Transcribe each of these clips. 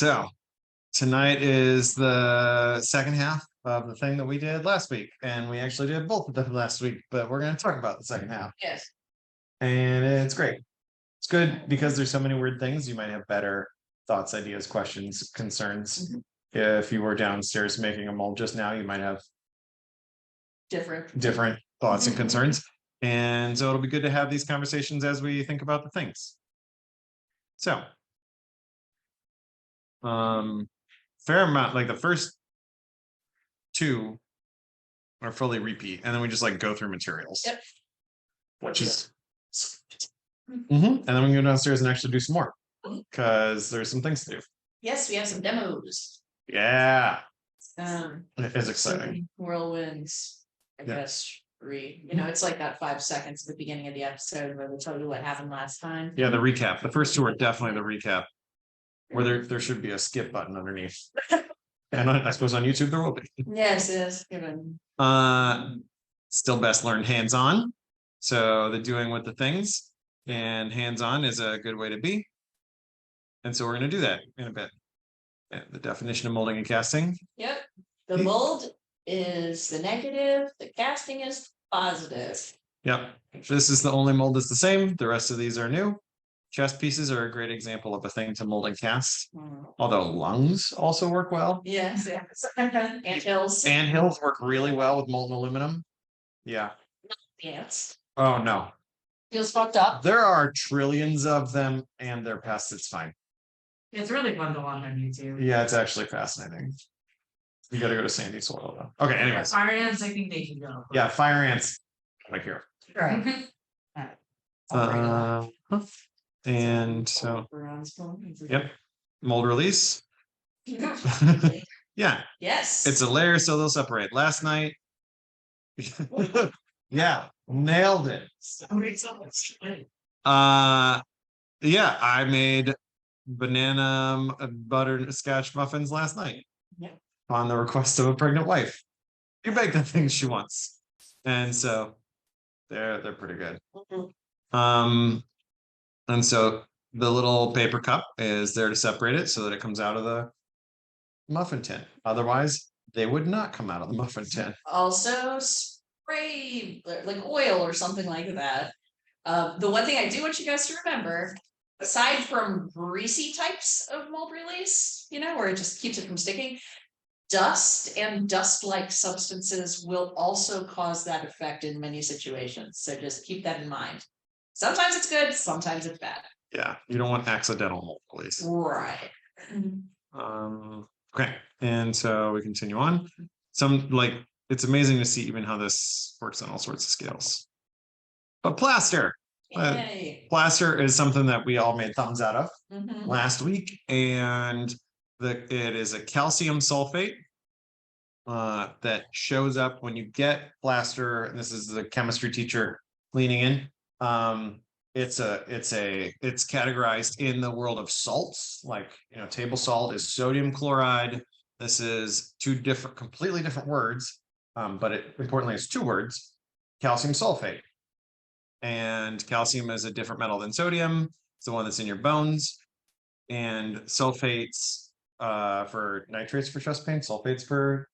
So tonight is the second half of the thing that we did last week. And we actually did both of them last week, but we're going to talk about the second half. Yes. And it's great. It's good because there's so many weird things. You might have better thoughts, ideas, questions, concerns. If you were downstairs making a mold just now, you might have different thoughts and concerns. And so it'll be good to have these conversations as we think about the things. So, fair amount, like the first two are fully repeat, and then we just like go through materials. Yep. Which is, and then we can go downstairs and actually do some more because there's some things to do. Yes, we have some demos. Yeah. It is exciting. Whirlwinds, I guess. It's like that 5 seconds at the beginning of the episode where they tell you what happened last time. Yeah, the recap. The first two are definitely the recap. Where there should be a skip button underneath. And I suppose on YouTube there will be. Yes, given. Still best learned hands-on. So the doing with the things and hands-on is a good way to be. And so we're going to do that in a bit. Yeah, the definition of molding and casting. Yep. The mold is the negative, the casting is positive. Yep. This is the only mold that's the same. The rest of these are new. Chest pieces are a great example of a thing to mold and cast. Although lungs also work well. Yes. Anthills. Anthills work really well with molten aluminum. Yeah. Ants. Oh no. Feels fucked up. There are trillions of them and they're pests. It's fine. It's really fun to watch on YouTube. Yeah, it's actually fascinating. You gotta go to sandy soil though. Okay, anyways. Fire ants, I think they can go. Yeah, fire ants. Right here. Right. And so, yep, mold release. Yeah. Yes. It's a layer, so they'll separate. Last night, yeah, nailed it. Yeah, I made banana butterscotch muffins last night. Yep. On the request of a pregnant wife. You bake the things she wants, and so they're pretty good. And so the little paper cup is there to separate it so that it comes out of the muffin tin. Otherwise, they would not come out of the muffin tin. Also, spray like oil or something like that. The one thing I do want you guys to remember, aside from greasy types of mold release, where it just keeps it from sticking, dust and dust-like substances will also cause that effect in many situations. So just keep that in mind. Sometimes it's good, sometimes it's bad. Yeah, you don't want accidental mold release. Right. Okay, and so we continue on. It's amazing to see even how this works on all sorts of scales. But plaster. Plaster is something that we all made thumbs out of last week, and it is a calcium sulfate that shows up when you get plaster. And this is the chemistry teacher leaning in. It's categorized in the world of salts, like table salt is sodium chloride. This is completely different words, but importantly it's two words: calcium sulfate. And calcium is a different metal than sodium. It's the one that's in your bones. And sulfates for nitrates for chest pain. Sulfates for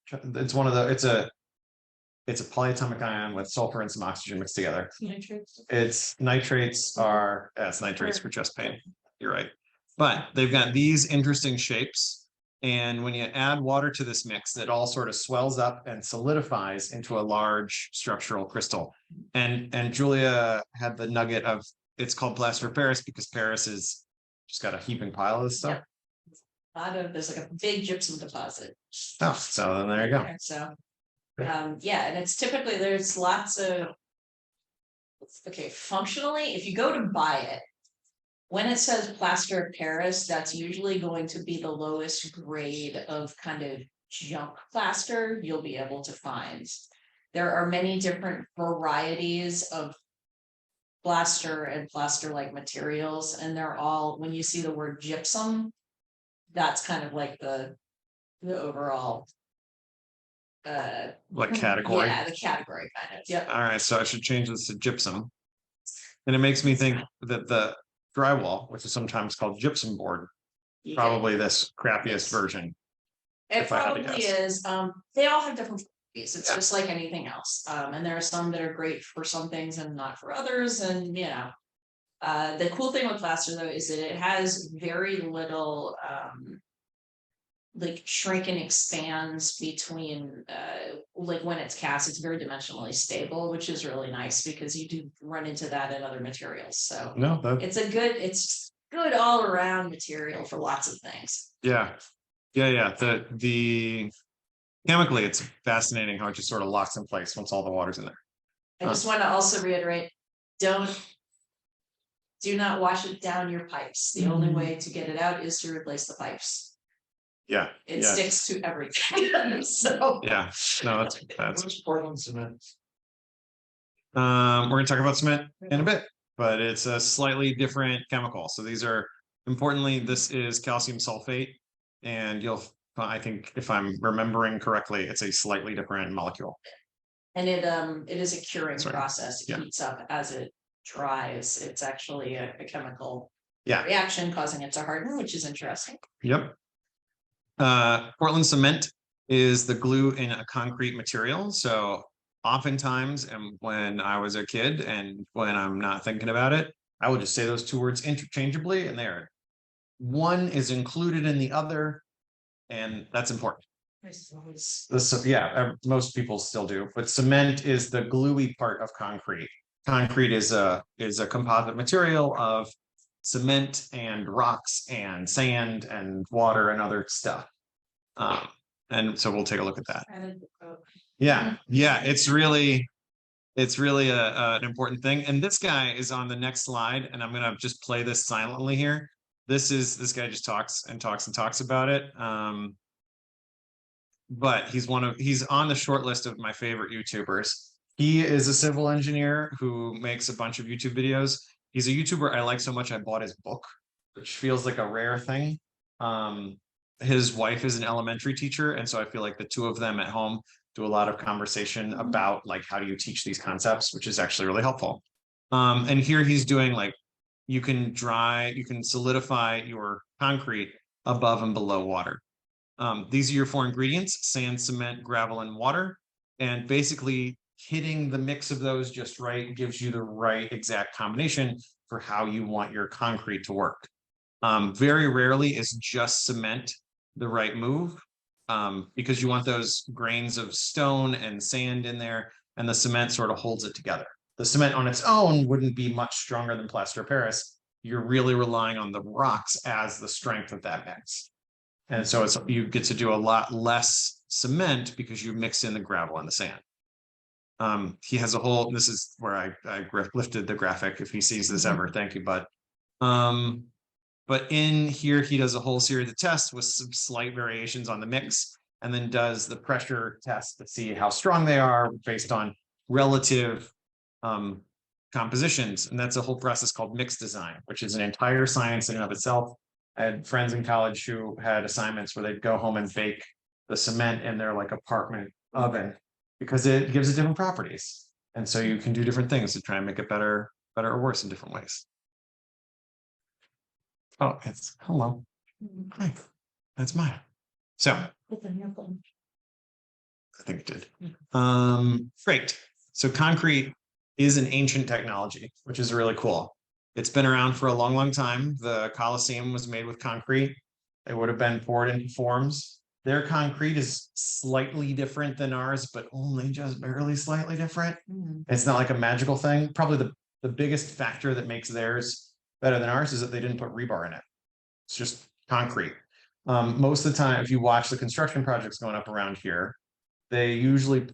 it's a polyatomic ion with sulfur and some oxygen mixed together. It's nitrates for chest pain. You're right. But they've got these interesting shapes. And when you add water to this mix, it all sort of swells up and solidifies into a large structural crystal. And Julia had the nugget of it's called plaster of Paris because Paris is just got a heaping pile of this stuff. Yeah. There's like a big gypsum deposit. Oh, so then there you go. So yeah, and it's typically there's lots of functionally, if you go to buy it, when it says plaster of Paris, that's usually going to be the lowest grade of kind of junk plaster you'll be able to find. There are many different varieties of plaster and plaster-like materials, and they're all, when you see the word gypsum, that's kind of like the overall category. Yeah, the category kind of. Yep. All right, so I should change this to gypsum. And it makes me think that the drywall, which is sometimes called gypsum board, probably this crappiest Yes. version. It if I had to probably guess. is. They all have different properties. It's Yeah. just like anything else. And there are some that are great for some things and not for others. And the cool thing with plaster though is that it has very little like shrink and expands between like when it's cast, it's very dimensionally stable, which is really nice because you do run into that in other materials. So No, it's good all around material for lots of things. yeah. The chemically, it's fascinating how it just sort of locks in place once all the water's in there. I just want to also reiterate, do not wash it down your pipes. The only way to get it out is to replace the pipes. Yeah. It sticks to everything. So Yeah. No, that's What's Portland cement? we're gonna talk about cement in a bit, but it's a slightly different chemical. So these are importantly, this is calcium sulfate, and I think if I'm remembering correctly, it's a slightly different molecule. And it is a curing Sorry. process. It Yeah. heats up as it dries. It's actually a chemical Yeah. reaction causing it to harden, which is interesting. Yep. Portland cement is the glue in a concrete material. So oftentimes, and when I was a kid and when I'm not thinking about it, I will just say those two words interchangeably, and one is included in the other, and that's important. Most people still do, but cement is the gluey part of concrete. Concrete is a composite material of cement and rocks and sand and water and other stuff. And so we'll take a look at that. Yeah, it's really an important thing. And this guy is on the next slide, and I'm gonna just play this silently here. This guy just talks and talks and talks about it. But he's on the short list of my favorite YouTubers. He is a civil engineer who makes a bunch of YouTube videos. He's a YouTuber I like so much I bought his book, which feels like a rare thing. His wife is an elementary teacher, and so I feel like the two of them at home do a lot of conversation about like how do you teach these concepts, which is actually really helpful. And here he's doing like you can solidify your concrete above and below water. These are your 4 ingredients: sand, cement, gravel, and water. And basically hitting the mix of those just right gives you the right exact combination for how you want your concrete to work. Very rarely is just cement the right move, because you want those grains of stone and sand in there, and the cement sort of holds it together. The cement on its own wouldn't be much stronger than plaster of Paris. You're really relying on the rocks as the strength of that mix. And so you get to do a lot less cement because you mix in the gravel and the sand. He has this is where I lifted the graphic. If he sees this ever, thank you, bud. But in here, he does a whole series of tests with some slight variations on the mix, and then does the pressure test to see how strong they are based on relative compositions. And that's a whole process called mix design, which is an entire science in and of itself. I had friends in college who had assignments where they'd go home and bake the cement in their like apartment oven because it gives it different properties. And so you can do different things to try and make it better or worse in different ways. Oh, it's hello. Hi, that's Maya. So I think it did. Great. So concrete is an ancient technology, which is really cool. It's been around for a long, long time. The Colosseum was made with concrete. It would have been poured into forms. Their concrete is slightly different than ours, but only just barely slightly different. It's not like a magical thing. Probably the biggest factor that makes theirs better than ours is that they didn't put rebar in it. It's just concrete. Most of the time, if you watch the construction projects going up around here, they usually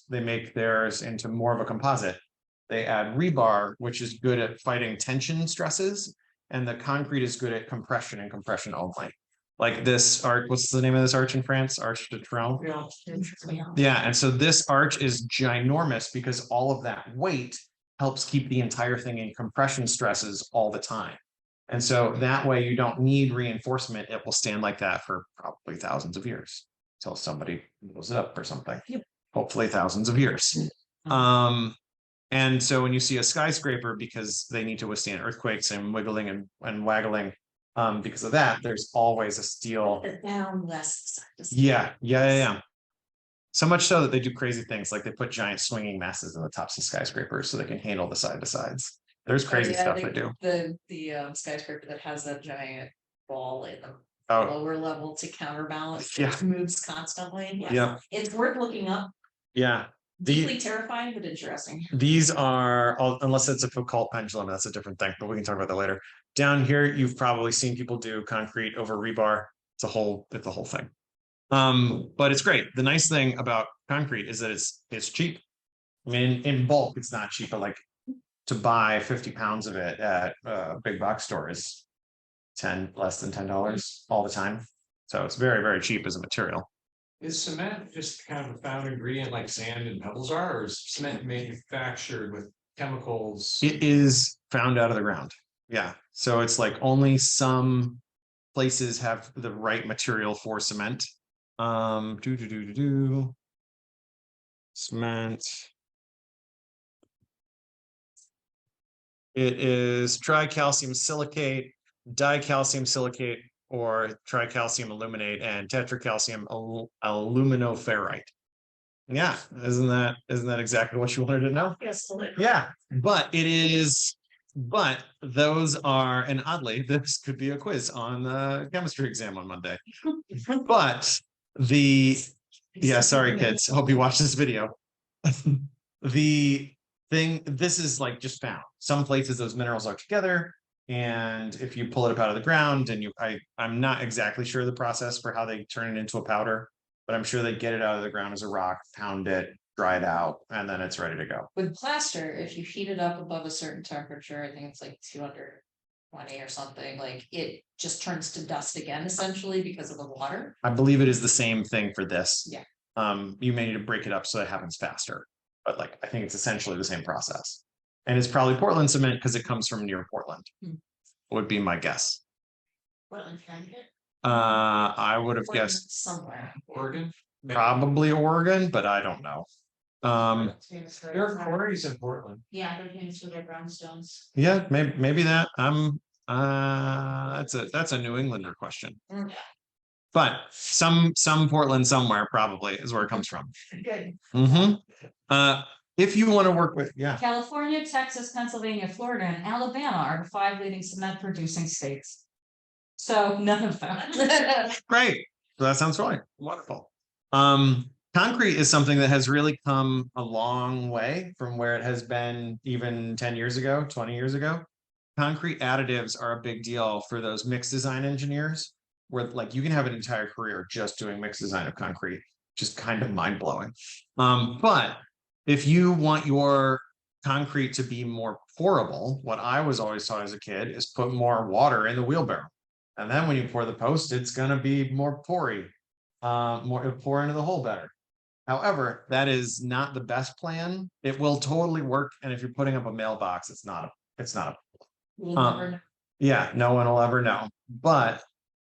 make theirs into more of a composite. They add rebar, which is good at fighting tension stresses, and the concrete is good at compression and compression only. Like this arch, what's the name of this arch in France? Arch de Triomphe. Yeah, and so this arch is ginormous because all of that weight helps keep the entire thing in compression stresses all the time. And so that way you don't need reinforcement. It will stand like that for probably thousands of years until somebody blows it up or something. Hopefully thousands of years. And so when you see a skyscraper, because they need to withstand earthquakes and wiggling and waggling, Because of that, there's always a steel. The down less. Yeah. So much so that they do crazy things, like they put giant swinging masses in the tops of skyscrapers so they can handle the side to sides. There's crazy stuff they do. The skyscraper that has that giant ball in the Oh, lower level to counterbalance, Yeah. it moves constantly. yeah, It's worth looking up. yeah. Deeply terrifying, but interesting. These are, unless it's a Foucault pendulum, that's a different thing, but we can talk about that later. Down here, you've probably seen people do concrete over rebar. It's a whole thing. But it's great. The nice thing about concrete is that it's cheap. I mean, in bulk, it's not cheap, but like to buy 50 pounds of it at a big box store is less than $10 all the time. So it's very, very cheap as a material. Is cement just kind of a found ingredient like sand and pebbles are, or is cement manufactured with chemicals? It is found out of the ground. Yeah. So it's like only some places have the right material for cement. Cement. It is tricalcium silicate, dicalcium silicate, or tricalcium aluminate, and tetracalcium aluminoferrite. Yeah, isn't that exactly what you wanted to know? Yes. Yeah, but those are, and oddly, this could be a quiz on the chemistry exam on Monday. But sorry kids, hope you watch this video. This is like just found. Some places those minerals are together, and if you pull it up out of the ground, and I'm not exactly sure the process for how they turn it into a powder, but I'm sure they get it out of the ground as a rock, pound it, dry it out, and then it's ready to go. With plaster, if you heat it up above a certain temperature, I think it's like 220 or something, like it just turns to dust again, essentially because of the water. I believe it is the same thing for this. Yeah. You may need to break it up so it happens faster, but like I think it's essentially the same process. And it's probably Portland cement because it comes from near Portland. Would be my guess. Portland, Connecticut? I would have guessed somewhere. Oregon? probably Oregon, but I don't know. There are quarries in Portland. Yeah, they're famous for their brownstones. Yeah, maybe that. That's a New Englander question. But some Portland somewhere probably is where it comes from. Good. If you want to work with, California, Texas, Pennsylvania, Florida, and Alabama are the 5 leading cement producing states. So none of them. great. So that sounds fine. Wonderful. Concrete is something that has really come a long way from where it has been even 10 years ago, 20 years ago. Concrete additives are a big deal for those mixed design engineers, where like you can have an entire career just doing mixed design of concrete, just kind of mind blowing. But if you want your concrete to be more pourable, what I was always taught as a kid is put more water in the wheelbarrow. And then when you pour the post, it's going to be more pory, more pour into the hole better. However, that is not the best plan. It will totally work. And if you're putting up a mailbox, it's not yeah, no one will ever know. But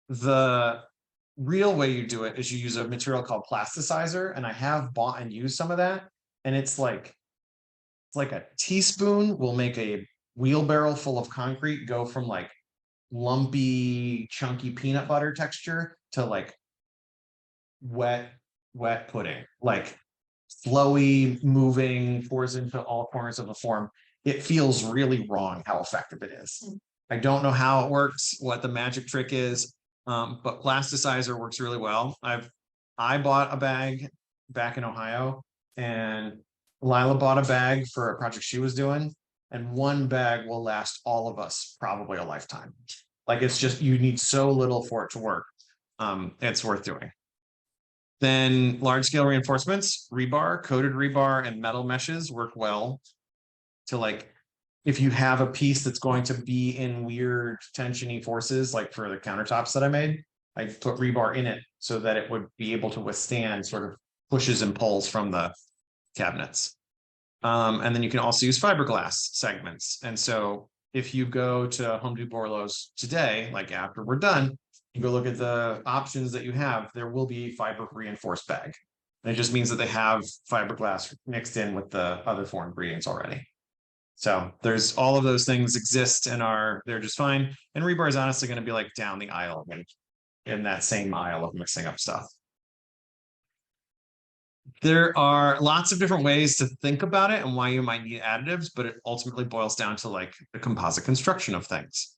the real way you do it is you use a material called plasticizer. And I have bought and used some of that. And it's like a teaspoon will make a wheelbarrow full of concrete go from like lumpy, chunky peanut butter texture to like wet pudding, like flowy, moving, pours into all corners of the form. It feels really wrong how effective it is. I don't know how it works, what the magic trick is, but plasticizer works really well. I bought a bag back in Ohio, and Lila bought a bag for a project she was doing, and one bag will last all of us probably a lifetime. Like it's just, you need so little for it to work. It's worth doing. Then large scale reinforcements, rebar, coated rebar, and metal meshes work well to like, if you have a piece that's going to be in weird tensiony forces, like for the countertops that I made, I put rebar in it so that it would be able to withstand sort of pushes and pulls from the cabinets. And then you can also use fiberglass segments. And so if you go to Home Depot or Lowe's today, like after we're done, you go look at the options that you have, there will be fiber reinforced bag. And it just means that they have fiberglass mixed in with the other 4 ingredients already. So there's all of those things exist and they're just fine. And rebar is honestly going to be like down the aisle, like in that same aisle of mixing up stuff. There are lots of different ways to think about it and why you might need additives, but it ultimately boils down to like the composite construction of things.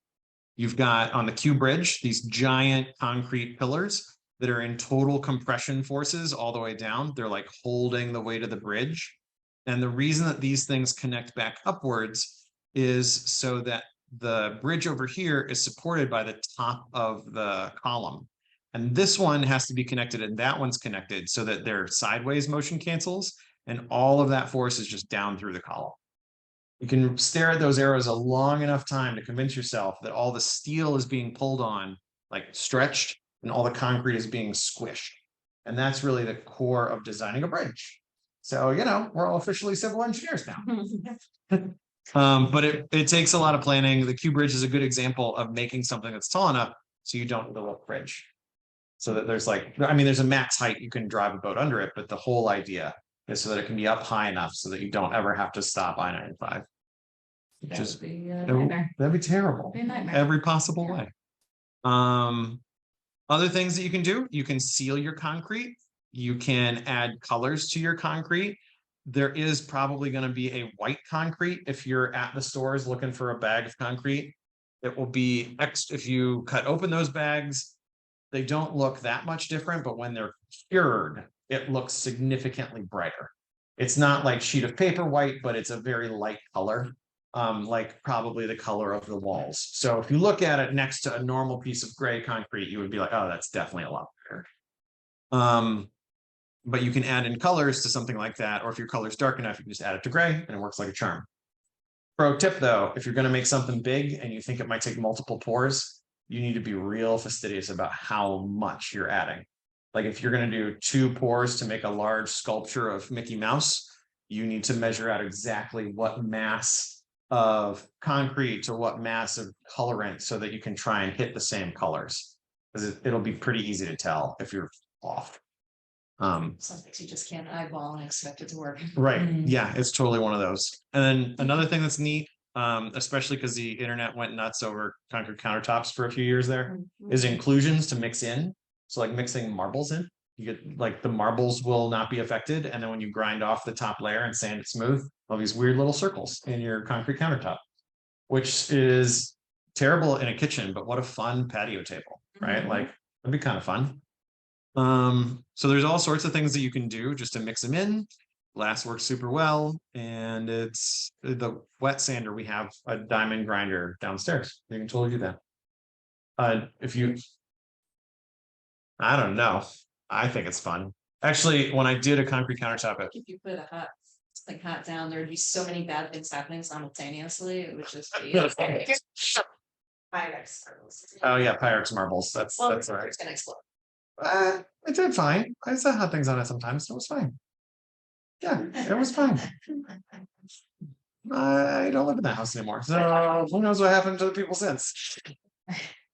You've got on the Q bridge, these giant concrete pillars that are in total compression forces all the way down. They're like holding the weight of the bridge. And the reason that these things connect back upwards is so that the bridge over here is supported by the top of the column. And this one has to be connected and that one's connected so that their sideways motion cancels. And all of that force is just down through the column. You can stare at those arrows a long enough time to convince yourself that all the steel is being pulled on, like stretched, and all the concrete is being squished. And that's really the core of designing a bridge. So, you know, we're all officially civil engineers now. But it takes a lot of planning. The Q bridge is a good example of making something that's tall enough so you don't build a bridge. So that there's like, I mean, there's a max height you can drive a boat under it, but the whole idea is so that it can be up high enough so that you don't ever have to stop I-95. That Just would be a nightmare. that'd be terrible. Be a nightmare. Every possible way. Other things that you can do, you can seal your concrete. You can add colors to your concrete. There is probably going to be a white concrete if you're at the stores looking for a bag of concrete. It will be if you cut open those bags, they don't look that much different, but when they're cured, it looks significantly brighter. It's not like sheet of paper white, but it's a very light color, like probably the color of the walls. So if you look at it next to a normal piece of gray concrete, you would be like, oh, that's definitely a lot better. But you can add in colors to something like that, or if your color's dark enough, you can just add it to gray and it works like a charm. Pro tip though, if you're going to make something big and you think it might take multiple pours, you need to be real fastidious about how much you're adding. Like if you're going to do 2 pours to make a large sculpture of Mickey Mouse, you need to measure out exactly what mass of concrete or what mass of colorant so that you can try and hit the same colors. Because it'll be pretty easy to tell if you're off. Some things you just can't eyeball and expect it to work. Right. Yeah, it's totally one of those. And then another thing that's neat, especially because the internet went nuts over concrete countertops for a few years there, is inclusions to mix in. So like mixing marbles in, you get like the marbles will not be affected. And then when you grind off the top layer and sand it smooth, all these weird little circles in your concrete countertop, which is terrible in a kitchen, but what a fun patio table, right? Like it'd be kind of fun. So there's all sorts of things that you can do just to mix them in. Glass works super well, and it's the wet sander. We have a diamond grinder downstairs. You can totally do that. If you, I don't know. I think it's fun. Actually, when I did a concrete countertop, If you put a hot down, there'd be so many bad things happening simultaneously. It would just be. Oh yeah, Pyrex marbles. That's right. It's gonna explode. It did fine. I said hot things on it sometimes, so it was fine. Yeah, it was fine. I don't live in that house anymore, so who knows what happened to the people since.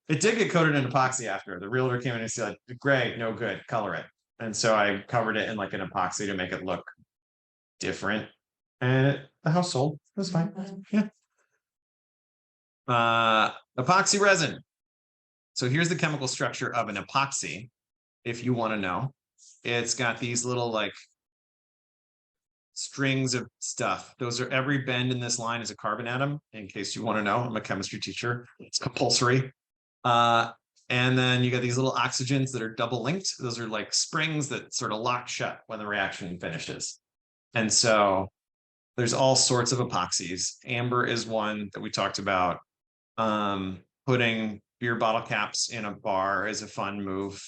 It did get coated in epoxy after. The realtor came in and said, "Gray, no good, color it." And so I covered it in like an epoxy to make it look different. And the house sold. It was fine. Yeah. Epoxy resin. So here's the chemical structure of an epoxy. If you want to know, it's got these little like strings of stuff. Those are every bend in this line is a carbon atom. In case you want to know, I'm a chemistry teacher. It's compulsory. And then you got these little oxygens that are double linked. Those are like springs that sort of lock shut when the reaction finishes. And so there's all sorts of epoxies. Amber is one that we talked about. Putting beer bottle caps in a bar is a fun move.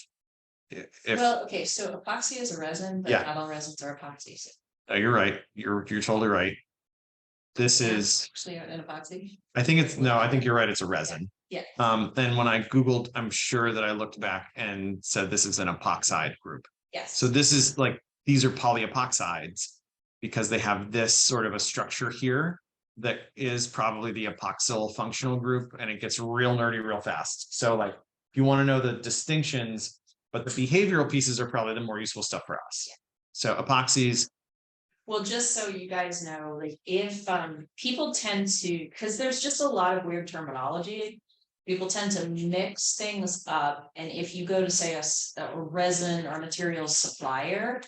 Well, okay, so epoxy is a resin, but Yeah. not all resins are epoxies. Oh, you're right. You're totally right. This is, Actually, an epoxy. I think it's, no, I think you're right. It's a resin. Yeah. Then when I Googled, I'm sure that I looked back and said this is an epoxide group. Yes. So this is like, these are polyepoxides because they have this sort of a structure here that is probably the epoxyl functional group, and it gets real nerdy real fast. So like, if you want to know the distinctions, but the behavioral pieces are probably the more useful stuff for us. So epoxies, Well, just so you guys know, like if people tend to, because there's just a lot of weird terminology. People tend to mix things up, and if you go to say a resin or materials supplier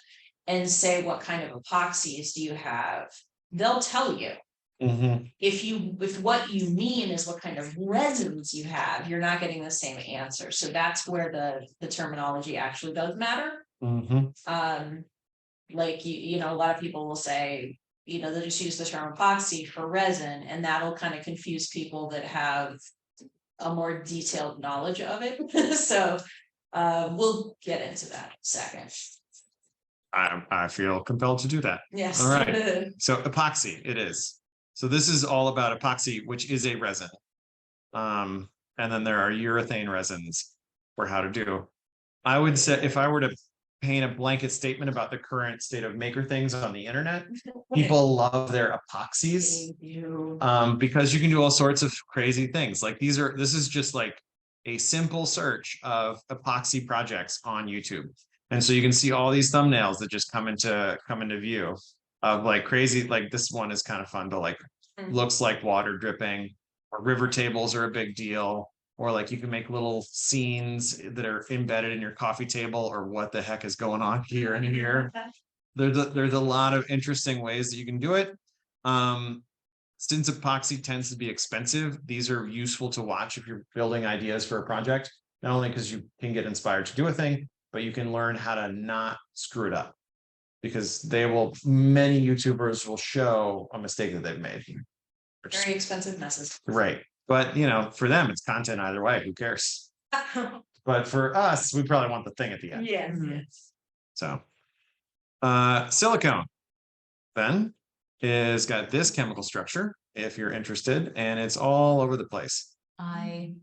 and say what kind of epoxies do you have, they'll tell you. Mhm. If what you mean is what kind of resins you have, you're not getting the same answer. So that's where the terminology actually does matter. Mhm. Like you know, a lot of people will say, you know, they just use the term epoxy for resin, and that'll kind of confuse people that have a more detailed knowledge of it. So we'll get into that in a second. I feel compelled to do that. Yes. All right. So epoxy, it is. So this is all about epoxy, which is a resin. And then there are urethane resins for how to do. I would say if I were to paint a blanket statement about the current state of maker things on the internet, people love their epoxies. Thank you. Because you can do all sorts of crazy things. Like this is just like a simple search of epoxy projects on YouTube. And so you can see all these thumbnails that just come into view of like crazy, like this one is kind of fun to like, looks like water dripping, or river tables are a big deal, or like you can make little scenes that are embedded in your coffee table, or what the heck is going on here and here. There's a lot of interesting ways that you can do it. Since epoxy tends to be expensive, these are useful to watch if you're building ideas for a project, not only because you can get inspired to do a thing, but you can learn how to not screw it up, because many YouTubers will show a mistake that they've made. Very expensive messes. Right. But you know, for them, it's content either way. Who cares? But for us, we probably want the thing at the end. Yes. So silicone then is got this chemical structure, if you're interested, and it's all over the place. I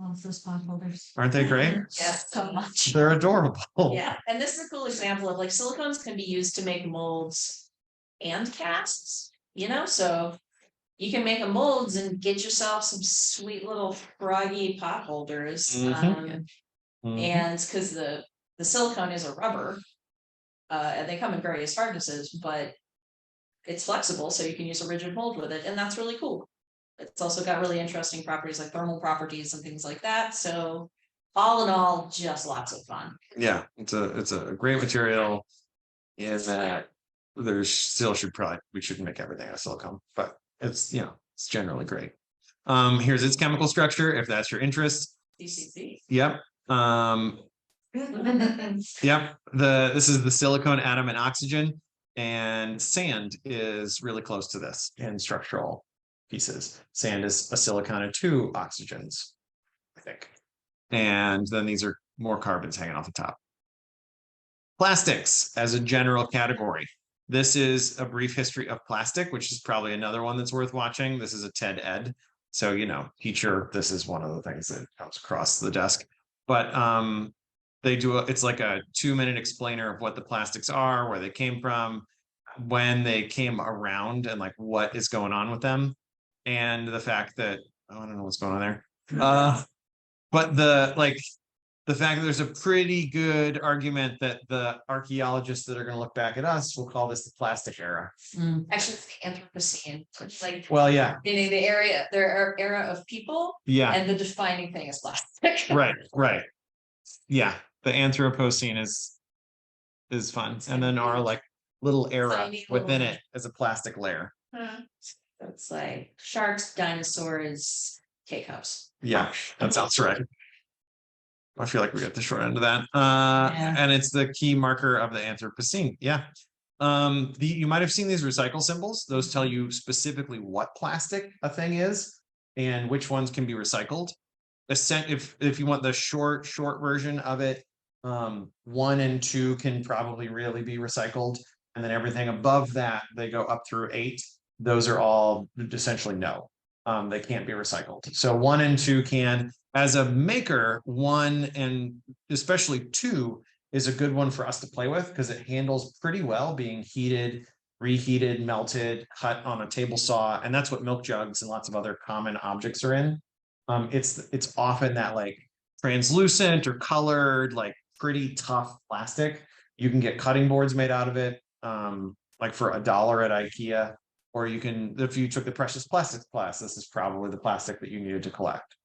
love those pot holders. Aren't they great? Yes. So much. They're adorable. Yeah, and this is a cool example of like silicones can be used to make molds and casts, you know, so you can make a molds and get yourself some sweet little froggy pot holders. Mhm. And because the silicone is a rubber, and they come in various hardnesses, but it's flexible, so you can use a rigid mold with it, and that's really cool. It's also got really interesting properties like thermal properties and things like that. So all in all, just lots of fun. Yeah, it's a great material. In that we should make everything out of silicone, but it's, you know, it's generally great. Here's its chemical structure, if that's your interest. CCC. Yep. Yep. This is the silicone atom and oxygen, and sand is really close to this in structural pieces. Sand is a silicon and 2 oxygens, I think. And then these are more carbons hanging off the top. Plastics as a general category. This is a brief history of plastic, which is probably another one that's worth watching. This is a TED Ed. So, you know, teacher, this is one of the things that comes across the desk. But it's like a 2-minute explainer of what the plastics are, where they came from, when they came around, and like what is going on with them. And the fact that, I don't know what's going on there. But the fact that there's a pretty good argument that the archaeologists that are going to look back at us will call this the plastic era. Actually, it's the Anthropocene, which is like, Well, yeah, meaning their era of people, yeah, and the defining thing is plastic. right. Yeah, the Anthropocene is fun, and then our like little era Tiny within little- it is a plastic layer. It's like sharks, dinosaurs, K-cups. Yeah, that sounds right. I feel like we got the short end of that. And it's the key marker of the Anthropocene. Yeah. You might have seen these recycle symbols. Those tell you specifically what plastic a thing is and which ones can be recycled. If you want the short version of it, 1 and 2 can probably really be recycled. And then everything above that, they go up through 8. Those are all essentially no. They can't be recycled. So 1 and 2 can. As a maker, 1 and especially 2 is a good one for us to play with, because it handles pretty well being heated, reheated, melted, cut on a table saw. And that's what milk jugs and lots of other common objects are in. It's often that like translucent or colored, like pretty tough plastic. You can get cutting boards made out of it. like for $1 at IKEA. Or you can, if you took the precious plastics class, this is probably the plastic that you needed to collect.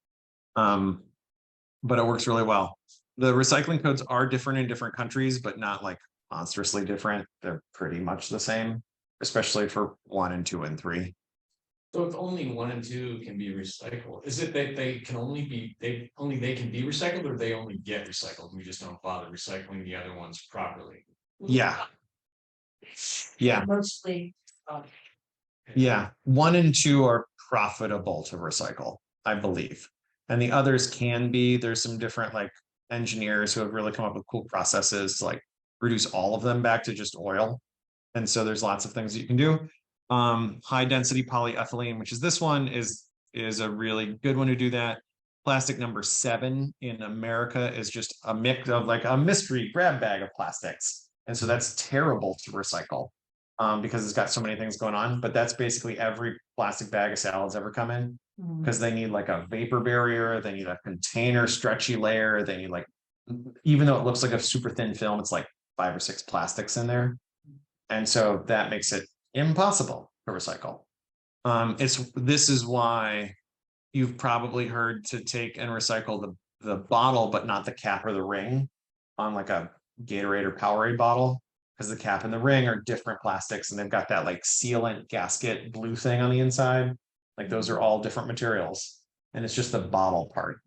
But it works really well. The recycling codes are different in different countries, but not like monstrously different. They're pretty much the same, especially for 1 and 2 and 3. So if only 1 and 2 can be recycled, is it that they can only be, they can be recycled, or they only get recycled? We just don't bother recycling the other ones properly. Yeah. Yeah, Mostly. yeah. 1 and 2 are profitable to recycle, I believe. And the others can be, there's some different like engineers who have really come up with cool processes to like reduce all of them back to just oil. And so there's lots of things that you can do. High density polyethylene, which is this one, is a really good one to do that. Plastic number 7 in America is just a mix of like a mystery grab bag of plastics. And so that's terrible to recycle because it's got so many things going on. But that's basically every plastic bag of salads ever come in, because they need like a vapor barrier, they need a container stretchy layer, they need like, even though it looks like a super thin film, it's like 5 or 6 plastics in there. And so that makes it impossible to recycle. This is why you've probably heard to take and recycle the bottle, but not the cap or the ring on like a Gatorade or Powerade bottle, because the cap and the ring are different plastics and they've got that like sealant gasket blue thing on the inside. Like those are all different materials, and it's just the bottle part.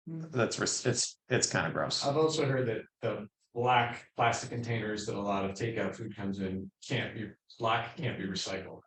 That's it's kind of gross. I've also heard that the black plastic containers that a lot of takeout food comes in can't be recycled.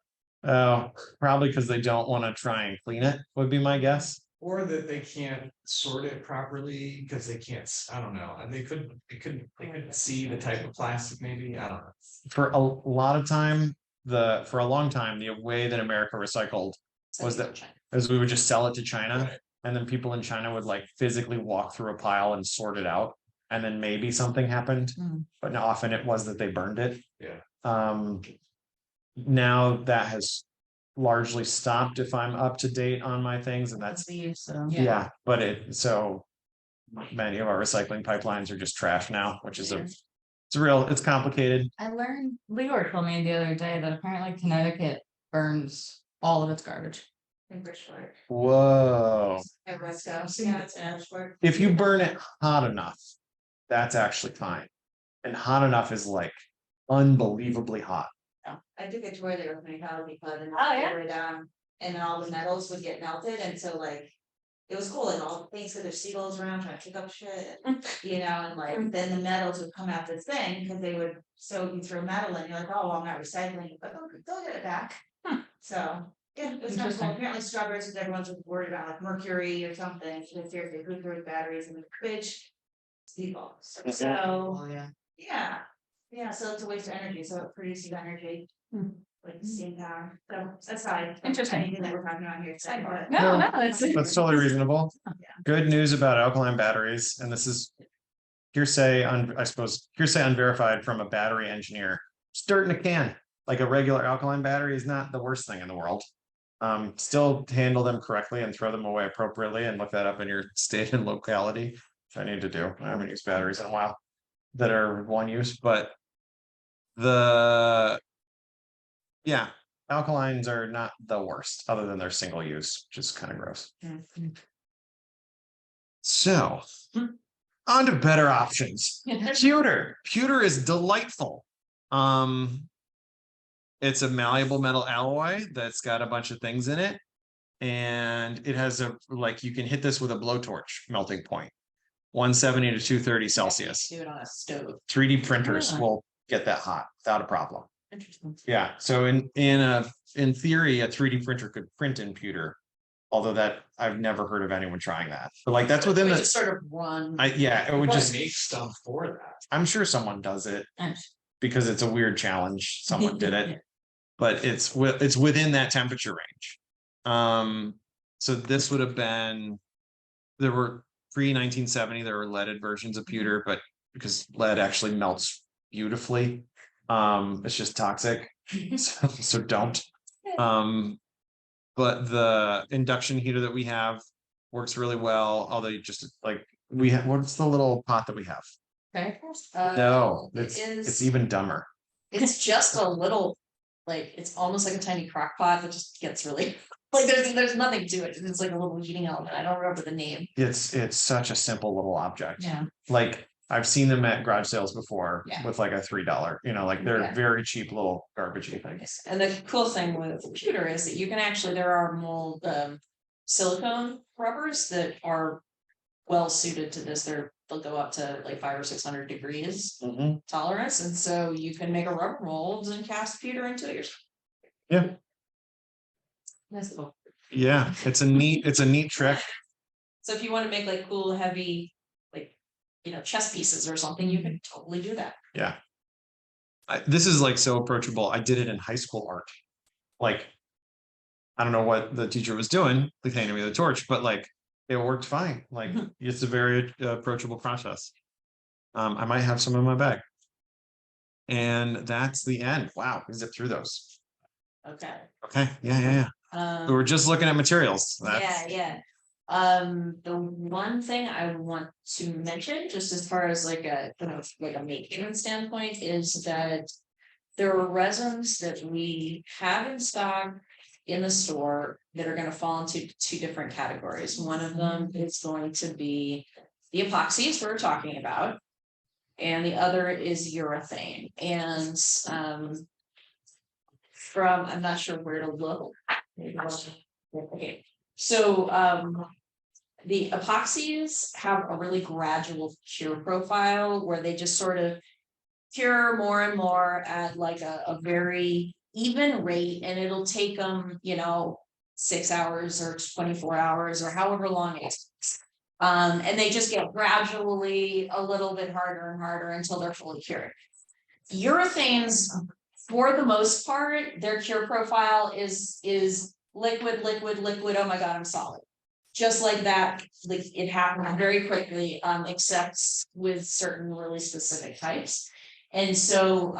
Oh, probably because they don't want to try and clean it, would be my guess. Or that they can't sort it properly because they can't, I don't know, and they couldn't see the type of plastic, maybe, I don't know. For a lot of time, for a long time, the way that America recycled was that as we would just sell it to China, Right. and then people in China would like physically walk through a pile and sort it out, and then maybe something happened, but often it was that they burned it. Yeah. Now that has largely stopped, if I'm up to date on my things, and that's yeah, but so many of our recycling pipelines are just trash now, which is it's complicated. I learned, Leor told me the other day that apparently Connecticut burns all of its garbage. Whoa. Yeah, If you burn it hot enough, that's actually fine. And hot enough is like unbelievably hot. I took a tour there with my colleague, and Oh, yeah? they were down, and then all the metals would get melted, and so like. It was cool, and all the things that there's seagulls around trying to pick up shit, you know, and like, then the metals would come out this thing, cause they would, so you throw metal and you're like, oh, well, I'm not recycling, but they'll get it back. So, yeah, it was kind of cool. Interesting. Apparently strawberries, because everyone's worried about like mercury or something, so they seriously could throw batteries in the fridge. People, so, yeah, so it's a waste of energy, so it produces energy. Like steam power, so that's fine. Interesting. Anything that we're talking about here today, but. No, it's. That's totally reasonable. Good news about alkaline batteries, and this is hearsay I suppose hearsay unverified from a battery engineer. Just dirt in a can. Like a regular alkaline battery is not the worst thing in the world. Still handle them correctly and throw them away appropriately, and look that up in your state and locality, which I need to do. I haven't used batteries in a while that are one use, but yeah, alkalines are not the worst, other than their single use, which is kind of gross. So, on to better options. Pewter. Pewter is delightful. It's a malleable metal alloy that's got a bunch of things in it. And it has you can hit this with a blowtorch melting point. 170 to 230 Celsius. Do it on a stove. 3D printers will get that hot without a problem. Interesting. Yeah, so in theory, a 3D printer could print in pewter, although that I've never heard of anyone trying that. But like that's within We the just sort of run. it would just make stuff for that. I'm sure someone does it because it's a weird challenge. Someone did it, but it's within that temperature range. So this would have been, there were pre-1970, there were leaded versions of pewter, but because lead actually melts beautifully, it's just toxic. So don't. But the induction heater that we have works really well, although you just like we have, what's the little pot that we have? Okay. No, It it's is- even dumber. It's just a little like, it's almost like a tiny crock pot that just gets really, like, there's nothing to it, it's like a little heating element, I don't remember the name. It's such a simple little object. Yeah. Like, I've seen them at garage sales before Yeah. with like a $3, like they're Yeah. very cheap little garbagey things. And the cool thing with a computer is that you can actually, there are mold, silicone rubbers that are well suited to this, they'll go up to like 500 or 600 degrees Mhm. tolerance, and so you can make a rubber mold and cast pewter into it yourself. Yeah, That's cool. yeah, it's a neat trick. So if you want to make like cool, heavy, like, chess pieces or something, you can totally do that. Yeah. This is like so approachable. I did it in high school art. Like, I don't know what the teacher was doing, like handing me the torch, but like it worked fine. Like Mhm. it's a very approachable process. I might have some in my bag. And that's the end. Wow, we zipped through those. Okay. Okay, yeah. We were just looking at materials. That's Yeah. The one thing I want to mention, just as far as like a, like a MakeHaven standpoint, is that there are resins that we have in stock in the store that are gonna fall into two different categories. One of them is going to be the epoxies we're talking about, and the other is urethane. And I'm not sure where to look. Okay, so the epoxies have a really gradual cure profile where they just sort of cure more and more at like a very even rate, and it'll take them, 6 hours or 24 hours or however long it takes. And they just get gradually a little bit harder and harder until they're fully cured. Urethanes, for the most part, their cure profile is liquid, oh my god, I'm solid. Just like that, like it happens very quickly, except with certain really specific types. And so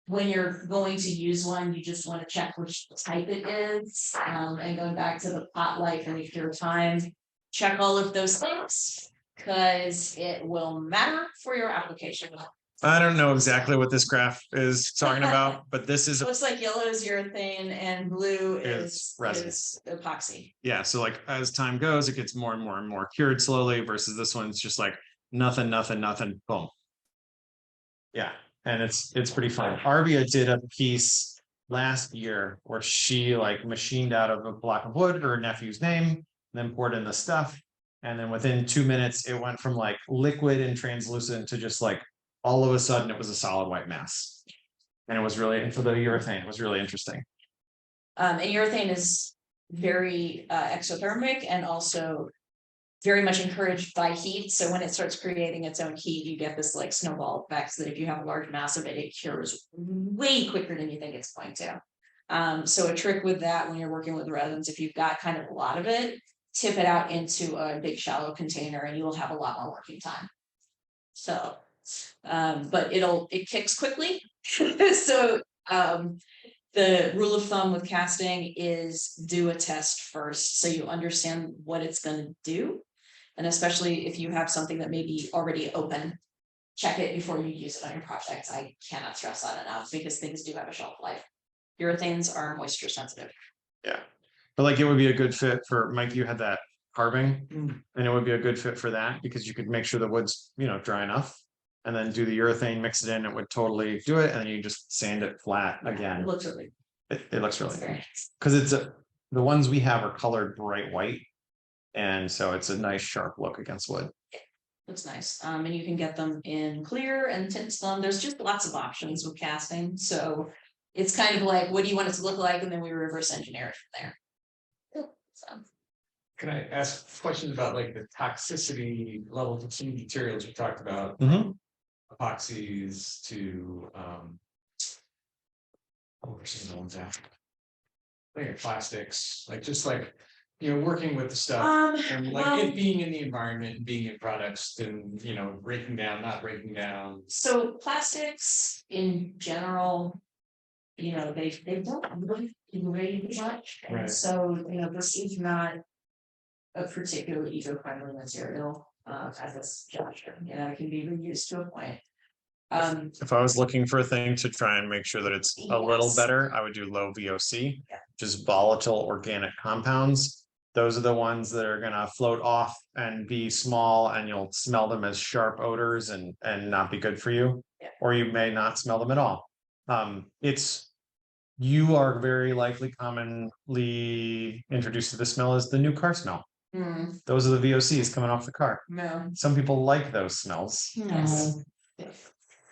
when you're going to use one, you just want to check which type it is. And going back to the pot life and the cure time, check all of those things because it will matter for your application. I don't know exactly what this graph is talking about, but this is Looks like yellow is urethane and blue Is is resin. epoxy. yeah. So like as time goes, it gets more and more and more cured slowly versus this one's just like nothing, boom. Yeah, and it's pretty fun. Arvia did a piece last year where she like machined out of a block of wood her nephew's name, then poured in the stuff. And then within 2 minutes, it went from like liquid and translucent to just like all of a sudden it was a solid white mass. And it was really, and for the urethane, it was really interesting. And urethane is very exothermic and also very much encouraged by heat. So when it starts creating its own heat, you get this like snowball effect that if you have a large mass of it, it cures way quicker than you think it's going to. So a trick with that when you're working with resins, if you've got kind of a lot of it, tip it out into a big shallow container and you will have a lot more working time. So, but it kicks quickly. So the rule of thumb with casting is do a test first so you understand what it's going to do. And especially if you have something that may be already open, check it before you use it on your projects. I cannot stress that enough because things do have a shelf life. Urethanes are moisture sensitive. Yeah. But like it would be a good fit for Mike, you had that carving and it would be a good fit for that because you could make sure the wood's, dry enough. And then do the urethane, mix it in, it would totally do it, and then you just sand it flat again. It looks really It looks really very good. nice. Because it's the ones we have are colored bright white. And so it's a nice sharp look against wood. Looks nice. And you can get them in clear and tint them. There's just lots of options with casting. So it's kind of like, what do you want it to look like? And then we reverse engineer it from there. So. Can I ask questions about like the toxicity levels of some materials we talked about? Mhm. Epoxies to what were some of the ones after? Like plastics, like just like working with the stuff and like well, it being in the environment and being in products and breaking down, not breaking down. so plastics in general, they don't really degrade much. And Right. so, this is not a particularly eco-friendly material at this juncture. It can be reused to a point. If I was looking for a thing to try and make sure that it's a little Yes. better, I would do low VOC. Yeah. Just volatile organic compounds. Those are the ones that are gonna float off and be small, and you'll smell them as sharp odors and not be good for you. Yeah. Or you may not smell them at all. You are very likely commonly introduced to the smell as the new car smell. Those are the VOCs coming off the car. No. Some people like those smells. Yes.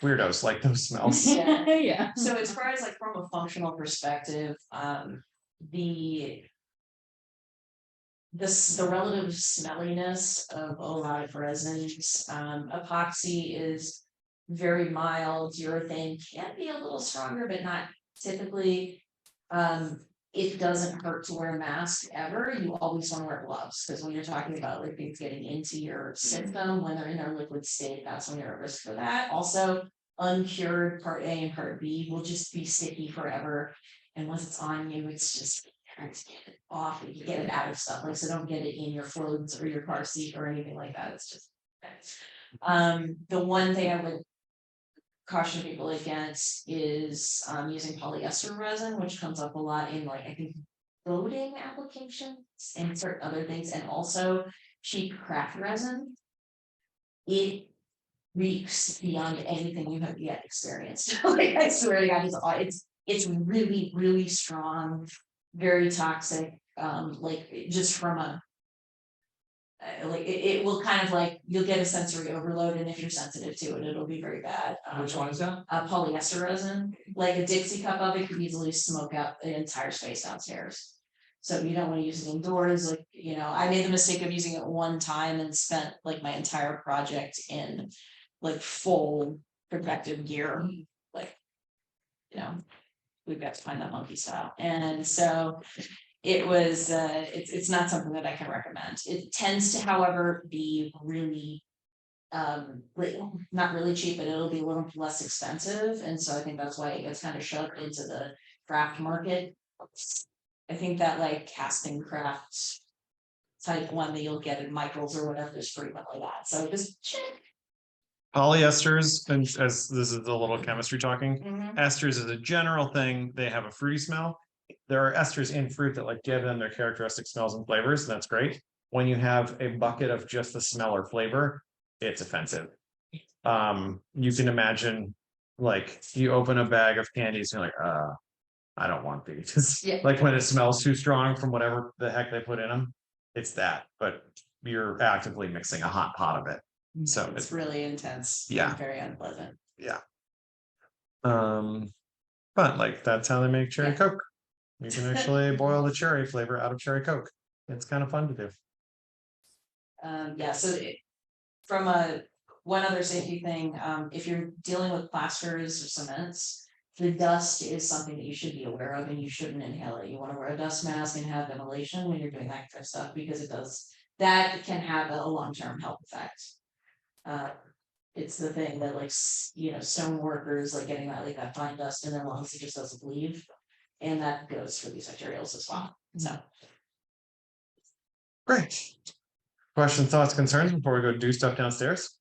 Weirdos like those smells. Yeah. Yeah. So as far as like from a functional perspective, the relative smelliness of a lot of resins, epoxy is very mild, urethane can be a little stronger, but not typically. It doesn't hurt to wear a mask ever. You always want to wear gloves, because when you're talking about like things getting into your system when they're in their liquid state, that's when you're at risk for that. Also, uncured part A and part B will just be sticky forever. And once it's on you, it's just hard to get it off. You get it out of stuff. Like, so don't get it in your clothes or your car seat or anything like that. It's just the one thing I would caution people against is using polyester resin, which comes up a lot in like I think boating applications and certain other things, and also cheap craft resin. It reeks beyond anything you have yet experienced. Like, I swear to God, it's really, really strong, very toxic. Like just from a like it will kind of like you'll get a sensory overload, and if you're sensitive to it, it'll be very bad. Which one is that? Polyester resin, like a Dixie cup of it could easily smoke out the entire space downstairs. So you don't want to use it indoors. Like, you know, I made the mistake of using it one time and spent like my entire project in like full protective gear. Like, you know, we've got to find that monkey style. And so it was it's not something that I can recommend. It tends to, however, be really not really cheap, but it'll be a little less expensive. And so I think that's why it gets kind of shoved into the craft market. I think that like casting craft type one that you'll get in Michaels or whatever is pretty much like that. So just check. Polyesters, and as this is a little chemistry talking, esters is a general thing. They have a fruity smell. There are esters in fruit that like give them their characteristic smells and flavors, and that's great. When you have a bucket of just the smell or flavor, it's offensive. You can imagine like you open a bag of candies and you're like, I don't want these. Yeah. Like when it smells too strong from whatever the heck they put in them, it's that, but you're actively mixing a hot pot of it. So It's really intense. Yeah. And very unpleasant. But like that's how they make cherry Yeah. Coke. You can actually boil the cherry flavor out of cherry Coke. It's kind of fun to do. Yeah, so from one other safety thing, if you're dealing with plasters or cements, the dust is something that you should be aware of, and you shouldn't inhale it. You want to wear a dust mask and have ventilation when you're doing that kind of stuff, because that can have a long-term health effect. It's the thing that like, you know, stone workers like getting that fine dust in their lungs, it just doesn't leave. And that goes for these materials as well. So. Great. Questions, thoughts, concerns before we go do stuff downstairs?